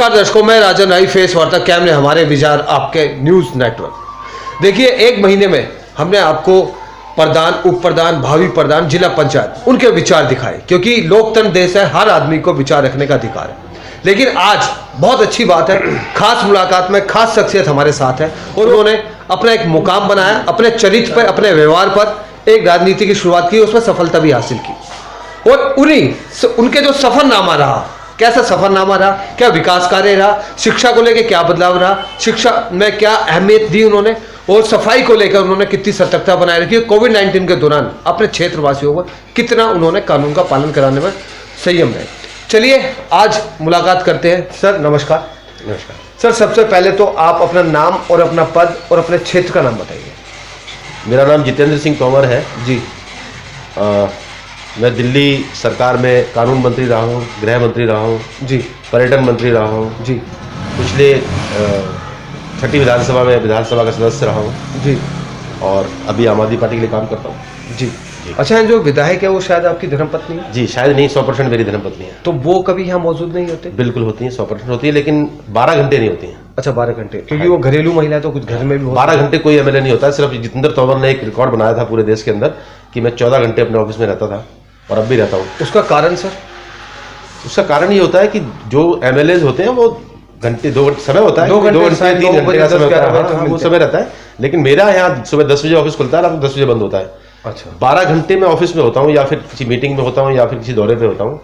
नमस्कार दर्शकों, मैं राजन राई, फेस वार्ता कैमरे हमारे विचार आपके न्यूज नेटवर्क। देखिए, एक महीने में हमने आपको प्रधान, उप प्रधान, भावी प्रधान, जिला पंचायत उनके विचार दिखाए, क्योंकि लोकतंत्र देश है, हर आदमी को विचार रखने का अधिकार है। लेकिन आज बहुत अच्छी बात है, खास मुलाकात में खास शख्सियत हमारे साथ है और उन्होंने अपना एक मुकाम बनाया, अपने चरित्र पर, अपने व्यवहार पर एक राजनीति की शुरुआत की, उसमें सफलता भी हासिल की। और उनके जो सफरनामा रहा, कैसा सफरनामा रहा, क्या विकास कार्य रहा, शिक्षा को लेकर क्या बदलाव रहा, शिक्षा में क्या अहमियत दी उन्होंने, और सफाई को लेकर उन्होंने कितनी सतर्कता बनाए रखी, कोविड-19 के दौरान अपने क्षेत्रवासियों को कितना उन्होंने कानून का पालन कराने में संयम रहे। चलिए आज मुलाकात करते हैं। सर नमस्कार। नमस्कार सर, सबसे पहले तो आप अपना नाम और अपना पद और अपने क्षेत्र का नाम बताइए। मेरा नाम जितेंद्र सिंह तोमर है जी। मैं दिल्ली सरकार में कानून मंत्री रहा हूँ, गृह मंत्री रहा हूँ जी, पर्यटन मंत्री रहा हूँ जी, पिछले 6ठी विधानसभा में विधानसभा का सदस्य रहा हूँ जी, और अभी आम आदमी पार्टी के लिए काम करता हूँ जी। अच्छा, जो विधायक है वो शायद आपकी धर्मपत्नी है? जी, शायद नहीं, 100% मेरी धर्मपत्नी है। तो वो कभी यहाँ मौजूद नहीं होते? बिल्कुल होती है, 100% होती है, लेकिन 12 घंटे नहीं होती हैं। अच्छा, 12 घंटे, क्योंकि वो घरेलू महिला है तो कुछ घर में भी 12 घंटे कोई एमएलए नहीं होता है। सिर्फ जितेंद्र तोमर ने एक रिकॉर्ड बनाया था पूरे देश के अंदर कि मैं 14 घंटे अपने ऑफिस में रहता था और अब भी रहता हूँ। उसका कारण सर? उसका कारण ये होता है कि जो एमएलए होते हैं वो घंटे 2 घंटे समय होता है, 2 घंटे 3 घंटे का समय होता है, वो समय रहता है। लेकिन मेरा यहाँ सुबह 10 बजे ऑफिस खुलता है, रात को 10 बजे बंद होता है। अच्छा, 12 घंटे में ऑफिस में होता हूँ या फिर किसी मीटिंग में होता हूँ या फिर किसी दौरे पे होता हूँ।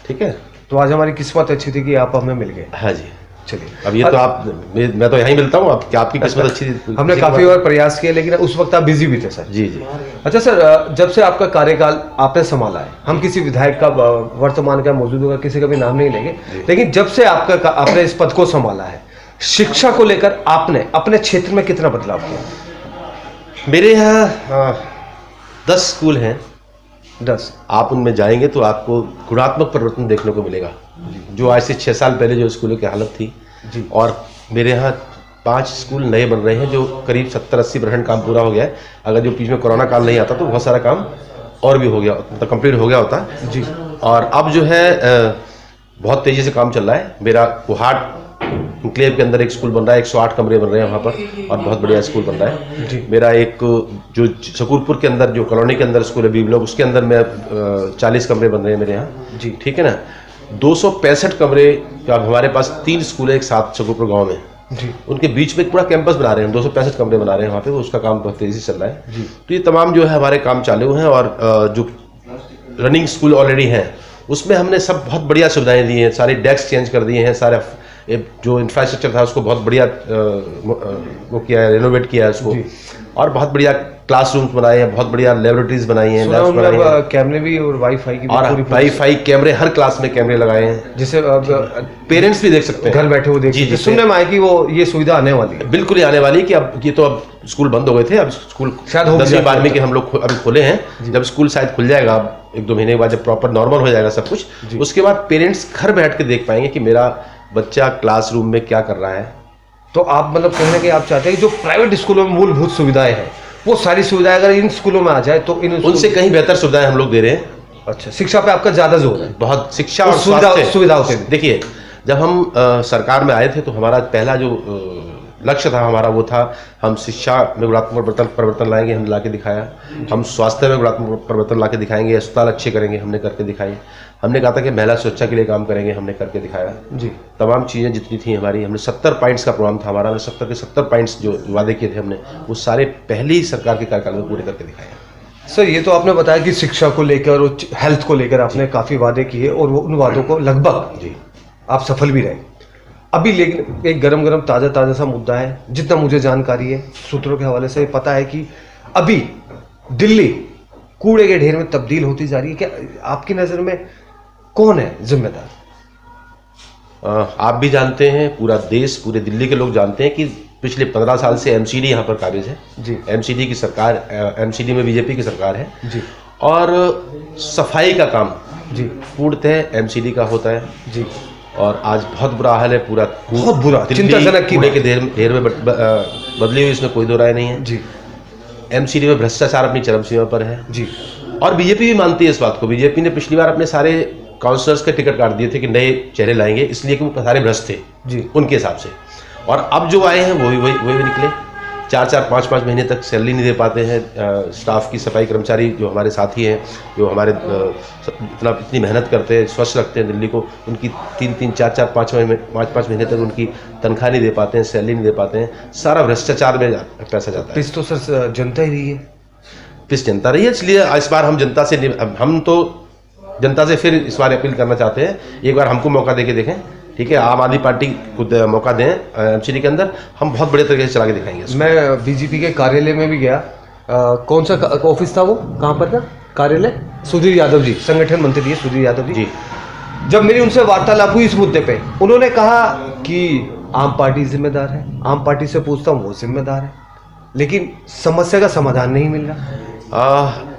ठीक है, तो आज हमारी किस्मत अच्छी थी कि आप हमें मिल गए। हाँ जी। चलिए, अब ये तो आप, मैं तो यहीं मिलता हूँ, आपकी किस्मत अच्छी थी। हमने काफी बार प्रयास किए, लेकिन उस वक्त आप बिजी भी थे सर। जी जी। अच्छा सर, जब से आपका कार्यकाल आपने संभाला है, हम किसी विधायक का वर्तमान का, मौजूदा का, किसी का भी नाम नहीं लेंगे, लेकिन जब से आपने इस पद को संभाला है, शिक्षा को लेकर आपने अपने क्षेत्र में कितना बदलाव किया? मेरे यहाँ 10 स्कूल हैं। 10? आप उनमें जाएंगे तो आपको गुणात्मक परिवर्तन देखने को मिलेगा, जो आज से 6 साल पहले जो स्कूलों की हालत थी जी। और मेरे यहाँ 5 स्कूल नए बन रहे हैं, जो करीब 70-80% काम पूरा हो गया है। अगर जो बीच में कोरोना काल नहीं आता तो बहुत सारा काम और भी हो गया, मतलब कंप्लीट हो गया होता जी। और अब जो है बहुत तेज़ी से काम चल रहा है। मेरा कुहाट इंक्लेव के अंदर एक स्कूल बन रहा है, 108 कमरे बन रहे हैं वहाँ पर और बहुत बढ़िया स्कूल बन रहा है जी। मेरा एक जो शकूरपुर के अंदर जो कॉलोनी के अंदर स्कूल है बी ब्लॉक, उसके अंदर में 40 कमरे बन रहे हैं मेरे यहाँ जी। ठीक है ना, 265 कमरे का हमारे पास 3 स्कूल है एक साथ शकूरपुर गाँव में जी। उनके बीच में एक पूरा कैंपस बना रहे हैं, 265 कमरे बना रहे हैं वहाँ पे, उसका काम बहुत तेज़ी से चल रहा है जी। तो ये तमाम जो है हमारे काम चालू हैं और जो रनिंग स्कूल ऑलरेडी हैं उसमें हमने सब बहुत बढ़िया सुविधाएं दी हैं, सारे डेस्क चेंज कर दिए हैं, सारे जो इंफ्रास्ट्रक्चर था उसको बहुत बढ़िया वो किया है, रेनोवेट किया है उसको और बहुत बढ़िया क्लासरूम्स बनाए हैं, बहुत बढ़िया लेबोरेटरीज बनाई हैं, लैब्स बनाई हैं, कैमरे भी और वाईफाई की भी और वाईफाई कैमरे हर क्लास में कैमरे लगाए हैं, जिससे पेरेंट्स भी देख सकते हैं, घर बैठे हुए देख सकते हैं। सुनने में आया कि वो ये सुविधा आने वाली है। बिल्कुल ही आने वाली है कि अब ये तो अब स्कूल बंद हो गए थे, अब स्कूल शायद 10वीं-12वीं के हम लोग अभी खोले हैं। जब स्कूल शायद खुल जाएगा 1-2 महीने के बाद, जब प्रॉपर नॉर्मल हो जाएगा सब कुछ, उसके बाद पेरेंट्स घर बैठ के देख पाएंगे कि मेरा बच्चा क्लासरूम में क्या कर रहा है। तो आप मतलब कहने के आप चाहते हैं कि जो प्राइवेट स्कूलों में मूलभूत सुविधाएं हैं, वो सारी सुविधाएं अगर इन स्कूलों में आ जाए तो उनसे कहीं बेहतर सुविधाएं हम लोग दे रहे हैं। अच्छा, शिक्षा पे आपका ज्यादा जोर है? बहुत, शिक्षा और सुविधाओं से। देखिए, जब हम सरकार में आए थे तो हमारा पहला जो लक्ष्य था हमारा वो था, हम शिक्षा में गुणात्मक परिवर्तन लाएंगे, हमने ला के दिखाया। हम स्वास्थ्य में गुणात्मक परिवर्तन ला के दिखाएंगे, अस्पताल अच्छे करेंगे, हमने करके दिखाए। हमने कहा था कि महिला सुरक्षा के लिए काम करेंगे, हमने करके दिखाया जी। तमाम चीज़ें जितनी थी हमारी, हमने 70 पॉइंट्स का प्रोग्राम था हमारा, 70 के 70 पॉइंट्स जो वादे किए थे हमने, वो सारे पहली सरकार के कार्यकाल में पूरे करके दिखाए। सर, ये तो आपने बताया कि शिक्षा को लेकर और हेल्थ को लेकर आपने काफ़ी वादे किए और वो उन वादों को लगभग जी आप सफल भी रहे। अभी लेकिन एक गरम ताज़ा सा मुद्दा है, जितना मुझे जानकारी है सूत्रों के हवाले से पता है कि अभी दिल्ली कूड़े के ढेर में तब्दील होती जा रही है। क्या आपकी नज़र में कौन है जिम्मेदार? आप भी जानते हैं, पूरा देश, पूरे दिल्ली के लोग जानते हैं कि पिछले 15 साल से एमसीडी यहाँ पर काबिज है जी। एमसीडी की सरकार, एमसीडी में बीजेपी की सरकार है जी। और सफाई का काम जी पूर्णतः एमसीडी का होता है जी। और आज बहुत बुरा हाल है, पूरा बहुत बुरा, चिंताजनक कूड़े के ढेर में बदली हुई, इसमें कोई दो राय नहीं है जी। एमसीडी में भ्रष्टाचार अपनी चरम सीमा पर है जी। और बीजेपी भी मानती है इस बात को। बीजेपी ने पिछली बार अपने सारे काउंसलर्स के टिकट काट दिए थे कि नए चेहरे लाएंगे, इसलिए कि वो सारे भ्रष्ट थे जी। उनके हिसाब से। और अब जो आए हैं वही निकले, 4-4, 5-5 महीने तक सैलरी नहीं दे पाते हैं। स्टाफ की, सफाई कर्मचारी जो हमारे साथी हैं, जो हमारे इतनी मेहनत करते हैं, स्वच्छ रखते हैं दिल्ली को, उनकी 3-3, 4-4, 5-5 महीने तक उनकी तनख्वाह नहीं दे पाते हैं, सैलरी नहीं दे पाते हैं। सारा भ्रष्टाचार में पैसा जाता है। पिस तो सर जनता ही रही है, पिस जनता रही है। इसलिए इस बार हम जनता से हम तो जनता से फिर इस बार अपील करना चाहते हैं, एक बार हमको मौका दे के देखें, ठीक है। आम आदमी पार्टी खुद मौका दें एमसीडी के अंदर, हम बहुत बड़े तरीके से चला के दिखाएंगे। मैं बीजेपी के कार्यालय में भी गया, कौन सा ऑफिस था वो, कहाँ पर था कार्यालय? सुधीर यादव जी, संगठन मंत्री है सुधीर यादव जी। जब मेरी उनसे वार्तालाप हुई इस मुद्दे पे, उन्होंने कहा कि आम पार्टी जिम्मेदार है, आम पार्टी से पूछता हूँ वो जिम्मेदार है, लेकिन समस्या का समाधान नहीं मिल रहा।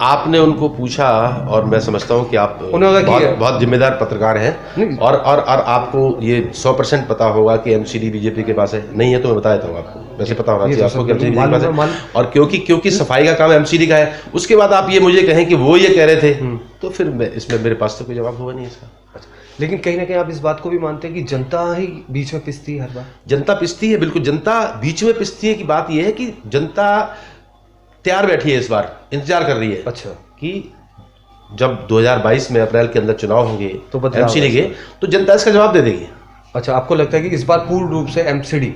आपने उनको पूछा, और मैं समझता हूँ कि आप बहुत जिम्मेदार पत्रकार हैं, और आपको ये 100% पता होगा कि एमसीडी बीजेपी के पास है। नहीं है तो मैं बता देता हूँ आपको, वैसे पता होगा कि आपको एमसीडी के पास है। और क्योंकि सफाई का काम एमसीडी का है, उसके बाद आप ये मुझे कहें कि वो ये कह रहे थे, तो फिर इसमें मेरे पास तो कोई जवाब होगा नहीं इसका। लेकिन कहीं ना कहीं आप इस बात को भी मानते हैं कि जनता ही बीच में पिसती है हर बार? जनता पिसती है, बिल्कुल जनता बीच में पिसती है। की बात यह है कि जनता तैयार बैठी है, इस बार इंतजार कर रही है। अच्छा। कि जब 2022 में अप्रैल के अंदर चुनाव होंगे तो एमसीडी के, तो जनता इसका जवाब दे देगी। अच्छा, आपको लगता है कि इस बार पूर्ण रूप से एमसीडी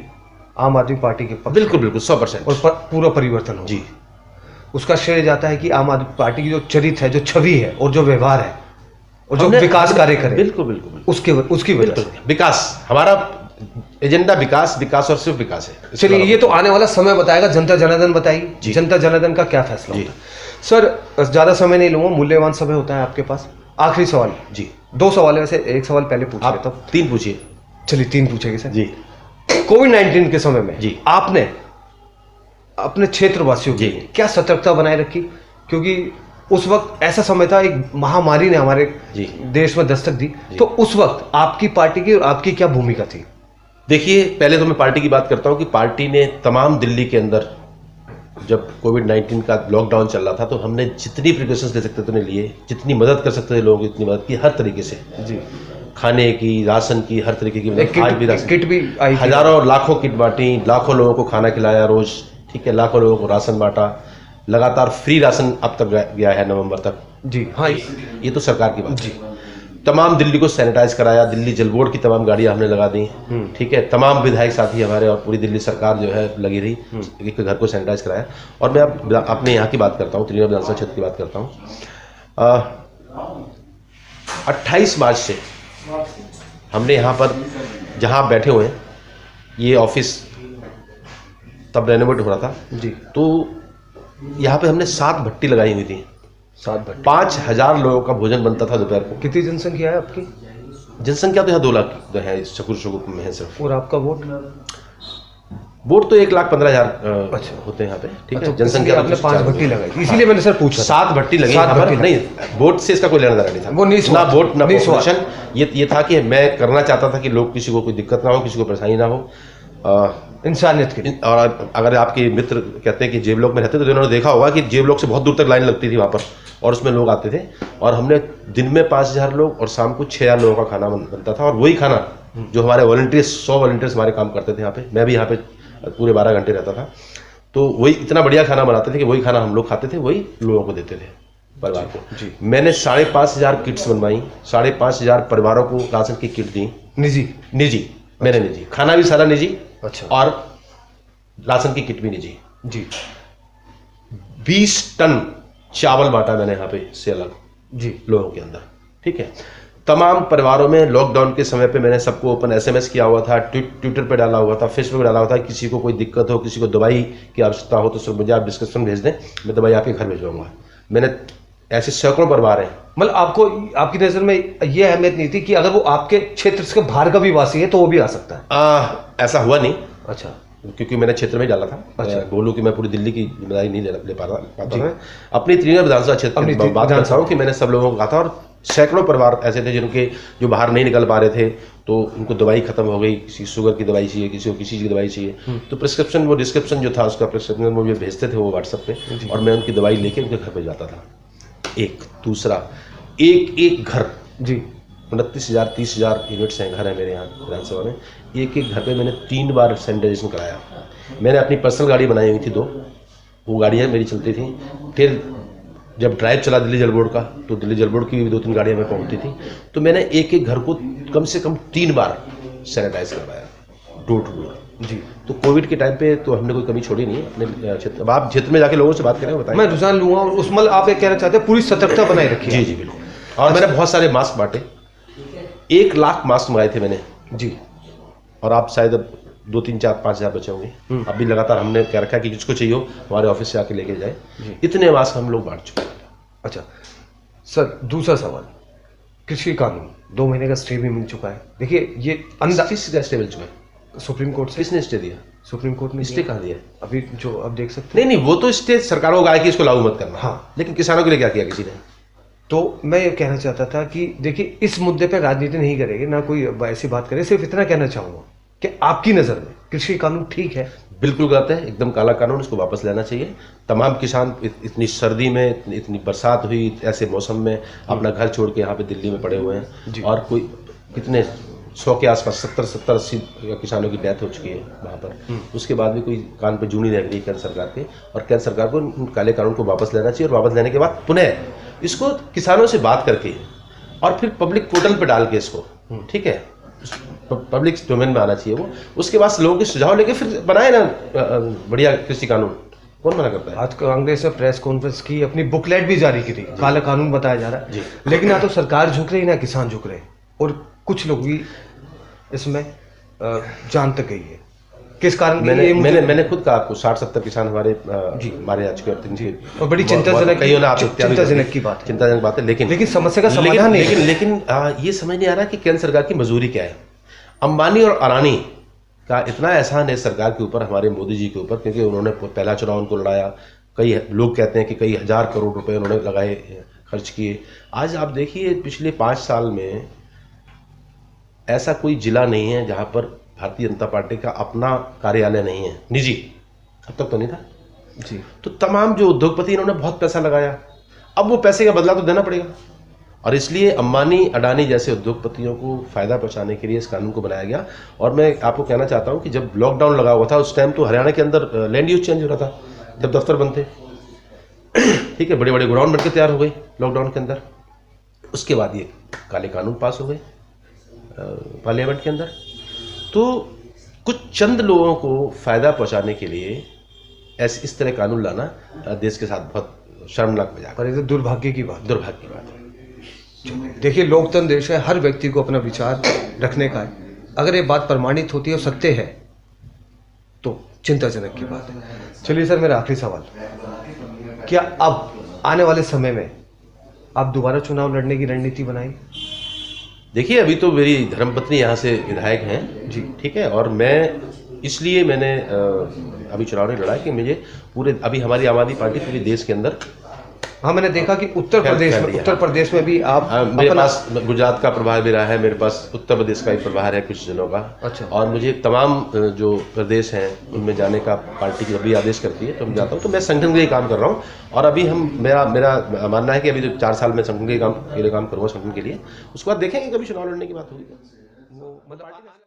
आम आदमी पार्टी के पक्ष? बिल्कुल 100%, और पूरा परिवर्तन हो? जी। उसका श्रेय जाता है कि आम आदमी पार्टी की जो चरित्र है, जो छवि है, और जो व्यवहार है, और जो विकास कार्य करे, बिल्कुल उसकी वजह से विकास, हमारा एजेंडा विकास और सिर्फ विकास है। चलिए, ये तो आने वाला समय बताएगा, जनता जनार्दन बताएगी जनता जनार्दन का क्या फैसला होता है। सर ज्यादा समय नहीं लूंगा, मूल्यवान समय होता है आपके पास। आखिरी सवाल जी, 2 सवाल है वैसे, एक सवाल पहले पूछ लेता हूं। 3 पूछिए। चलिए 3 पूछेंगे सर जी। कोविड-19 के समय में जी आपने अपने क्षेत्रवासियों के लिए क्या सतर्कता बनाए रखी? क्योंकि उस वक्त ऐसा समय था, एक महामारी ने हमारे देश में दस्तक दी, तो उस वक्त आपकी पार्टी की और आपकी क्या भूमिका थी? देखिए, पहले तो मैं पार्टी की बात करता हूं कि पार्टी ने तमाम दिल्ली के अंदर, जब कोविड-19 का लॉकडाउन चल रहा था, तो हमने जितनी प्रिकॉशंस ले सकते थे उन्हें लिए, जितनी मदद कर सकते थे लोगों की इतनी मदद की, हर तरीके से जी। खाने की, राशन की, हर तरीके की आज भी राशन किट भी आई, हजारों लाखों किट बांटी, लाखों लोगों को खाना खिलाया रोज, ठीक है, लाखों लोगों को राशन बांटा, लगातार फ्री राशन अब तक गया है नवंबर तक जी। हाँ, ये तो सरकार की बात जी। तमाम दिल्ली को सैनिटाइज कराया, दिल्ली जल बोर्ड की तमाम गाड़ियां हमने लगा दी, ठीक है, तमाम विधायक साथी हमारे और पूरी दिल्ली सरकार जो है लगी रही, एक घर को सैनिटाइज कराया। और मैं अपने यहाँ की बात करता हूँ, त्रिनगर विधानसभा क्षेत्र की बात करता हूँ। 28 मार्च से हमने यहाँ पर जहाँ बैठे हुए हैं, ये ऑफिस तब रेनोवेट हो रहा था जी, तो यहाँ पे हमने 7 भट्टी लगाई हुई थी। 7 भट्टी, 5000 लोगों का भोजन बनता था दोपहर को। कितनी जनसंख्या है आपकी? जनसंख्या तो यहाँ 2 लाख है, शकूर में है सिर्फ। और आपका वोट तो 1,15,000 होते हैं यहाँ पे, ठीक है। जनसंख्या आपने 5 भट्टी लगाई, इसीलिए मैंने सर पूछा। 7 भट्टी लगी नहीं, वोट से इसका कोई लेना देना नहीं था, वो नहीं ना वोट ना पॉपुलेशन। ये था कि मैं करना चाहता था कि लोग, किसी को कोई दिक्कत ना हो, किसी को परेशानी ना हो, इंसानियत के। और अगर आपके मित्र कहते हैं कि जेबलोक में रहते तो उन्होंने देखा होगा कि जेबलोक से बहुत दूर तक लाइन लगती थी वहाँ पर, और उसमें लोग आते थे, और हमने दिन में 5000 लोग और शाम को 6000 लोगों का खाना बनता था। और वही खाना जो हमारे वॉलंटियर्स, 100 वॉलंटियर्स हमारे काम करते थे यहाँ पे, मैं भी यहाँ पे पूरे 12 घंटे रहता था, तो वही इतना बढ़िया खाना बनाते थे कि वही खाना हम लोग खाते थे, वही लोगों को देते थे, परिवार को जी। मैंने 5500 किट्स बनवाई, 5500 परिवारों को राशन की किट दी, निजी मैंने निजी, खाना भी सारा निजी, अच्छा, और राशन की किट भी निजी जी। 20 टन चावल बांटा मैंने यहाँ पे से अलग जी लोगों के अंदर, ठीक है। तमाम परिवारों में लॉकडाउन के समय पे मैंने सबको ओपन SMS किया हुआ था, ट्विटर पे डाला हुआ था, फेसबुक पे डाला हुआ था। किसी को कोई दिक्कत हो, किसी को दवाई की आवश्यकता हो, तो सब मुझे आप डिस्क्रिप्शन भेज दें, मैं दवाई आपके घर भेजवाऊंगा। मैंने ऐसे सैकड़ों परिवार हैं। मतलब आपको, आपकी नज़र में ये अहमियत नहीं थी कि अगर वो आपके क्षेत्र से बाहर का भी वासी है तो वो भी आ सकता है? ऐसा हुआ नहीं। अच्छा, क्योंकि मैंने क्षेत्र में ही डाला था। अच्छा, बोलूँ कि मैं पूरी दिल्ली की जिम्मेदारी नहीं ले पाता मैं अपनी त्रिनगर विधानसभा क्षेत्र की बात करता हूँ कि मैंने सब लोगों को कहा था, और सैकड़ों परिवार ऐसे थे जिनके जो बाहर नहीं निकल पा रहे थे, तो उनको दवाई खत्म हो गई, किसी शुगर की दवाई चाहिए, किसी को किसी चीज़ की दवाई चाहिए, तो प्रिस्क्रिप्शन, वो डिस्क्रिप्शन जो था उसका प्रिस्क्रिप्शन वो मुझे भेजते थे वो व्हाट्सएप पे, और मैं उनकी दवाई लेके उनके घर पे जाता था। एक दूसरा, एक घर जी 29,000 30,000 यूनिट्स हैं, घर है मेरे यहाँ विधानसभा में। एक एक घर पे मैंने 3 बार सैनिटाइजेशन कराया। मैंने अपनी पर्सनल गाड़ी बनाई हुई थी 2, वो गाड़ियाँ मेरी चलती थी। फिर जब ड्राइव चला दिल्ली जल बोर्ड का, तो दिल्ली जल बोर्ड की भी 2-3 गाड़ियाँ में पहुँचती थी। तो मैंने एक एक घर को कम से कम 3 बार सैनिटाइज करवाया, डोर टू डोर। जी, तो कोविड के टाइम पे तो हमने कोई कमी छोड़ी नहीं अपने क्षेत्र। अब आप क्षेत्र में जाके लोगों से बात करें, बताएं। मैं रुझान लूंगा और उसमें आप ये कहना चाहते हैं पूरी सतर्कता बनाए रखिए। जी जी बिल्कुल। और मैंने बहुत सारे मास्क बांटे, 1 लाख मास्क मंगाए थे मैंने जी। और आप शायद अब 2-3-4-5 हज़ार बचे होंगे। अब भी लगातार हमने कह रखा है कि जिसको चाहिए हो हमारे ऑफिस से आके लेके जाए। इतने मास्क हम लोग बांट चुके हैं। अच्छा सर, दूसरा सवाल, कृषि कानून 2 महीने का स्टे भी मिल चुका है। देखिए ये किसका स्टे मिल चुका है? सुप्रीम कोर्ट से। किसने स्टे दिया? सुप्रीम कोर्ट ने स्टे कहाँ दिया? अभी जो आप देख सकते नहीं, वो तो स्टे सरकारों का है कि इसको लागू मत करना। हाँ, लेकिन किसानों के लिए क्या किया किसी ने? तो मैं ये कहना चाहता था कि देखिए इस मुद्दे पर राजनीति नहीं करेगी, ना कोई ऐसी बात करे। सिर्फ इतना कहना चाहूँगा कि आपकी नज़र में कृषि कानून ठीक है? बिल्कुल गलत है, एकदम काला कानून, इसको वापस लेना चाहिए। तमाम किसान इतनी सर्दी में, इतनी बरसात हुई, ऐसे मौसम में अपना घर छोड़ के यहाँ पे दिल्ली में पड़े हुए हैं। और कोई कितने 100 के आसपास 70-80 किसानों की डेथ हो चुकी है वहाँ पर। उसके बाद भी कोई कान पे जूं नहीं रह गई केंद्र सरकार के। और केंद्र सरकार को काले कानून को वापस लेना चाहिए, और वापस लेने के बाद पुनः इसको किसानों से बात करके और फिर पब्लिक पोर्टल पर डाल के इसको, ठीक है, पब्लिक डोमेन में आना चाहिए वो। उसके बाद लोगों के सुझाव लेके फिर बनाए ना बढ़िया कृषि कानून। कौन मना करता है? आज कांग्रेस ने प्रेस कॉन्फ्रेंस की, अपनी बुकलेट भी जारी की थी, काला कानून बताया जा रहा है। लेकिन ना तो सरकार झुक रही, ना किसान झुक रहे, और कुछ लोग भी इसमें जान तक गई है। किस कारण? मैंने खुद कहा आपको 60-70 किसान हमारे मारे जा चुके हैं। और बड़ी चिंताजनक की बात है, चिंताजनक बात है। लेकिन समस्या का समाधान नहीं। लेकिन ये समझ नहीं आ रहा कि केंद्र सरकार की मजबूरी क्या है। अंबानी और अडानी का इतना एहसान है सरकार के ऊपर, हमारे मोदी जी के ऊपर, क्योंकि उन्होंने पहला चुनाव उनको लड़ाया। कई लोग कहते हैं कि कई हज़ार करोड़ रुपए उन्होंने लगाए, खर्च किए। आज आप देखिए पिछले 5 साल में ऐसा कोई जिला नहीं है जहां पर भारतीय जनता पार्टी का अपना कार्यालय नहीं है, निजी। अब तक तो नहीं था जी। तो तमाम जो उद्योगपति, इन्होंने बहुत पैसा लगाया, अब वो पैसे का बदला तो देना पड़ेगा। और इसलिए अंबानी अडानी जैसे उद्योगपतियों को फायदा पहुंचाने के लिए इस कानून को बनाया गया। और मैं आपको कहना चाहता हूं कि जब लॉकडाउन लगा हुआ था उस टाइम तो हरियाणा के अंदर लैंड यूज चेंज हो रहा था, जब दफ्तर बंद थे, ठीक है, बड़े बड़े गोडाउन बनकर तैयार हो गए लॉकडाउन के अंदर। उसके बाद ये काले कानून पास हो गए पार्लियामेंट के अंदर। तो कुछ चंद लोगों को फायदा पहुंचाने के लिए इस तरह कानून लाना देश के साथ बहुत शर्मनाक मजाक है। तो दुर्भाग्य की बात है। देखिए लोकतंत्र देश है, हर व्यक्ति को अपना विचार रखने का है। अगर ये बात प्रमाणित होती है और सत्य है तो चिंताजनक की बात है। चलिए सर, मेरा आखिरी सवाल, क्या अब आने वाले समय में आप दोबारा चुनाव लड़ने की रणनीति बनाएंगे? देखिए अभी तो मेरी धर्मपत्नी यहाँ से विधायक हैं जी, ठीक है, और मैं इसलिए मैंने अभी चुनाव नहीं लड़ा कि मुझे पूरे, अभी हमारी आम आदमी पार्टी पूरे देश के अंदर, हाँ मैंने देखा कि उत्तर प्रदेश में भी आप मेरे पास गुजरात का प्रभार भी रहा है, मेरे पास उत्तर प्रदेश का भी प्रभार है कुछ दिनों का। अच्छा। और मुझे तमाम जो प्रदेश हैं उनमें जाने का पार्टी की अभी आदेश करती है तो मैं जाता हूँ। तो मैं संगठन के लिए काम कर रहा हूँ, और अभी मेरा मानना है कि अभी 4 साल में संगठन के लिए काम करूँगा संगठन के लिए। उसके बाद देखेंगे कभी चुनाव लड़ने की बात होगी।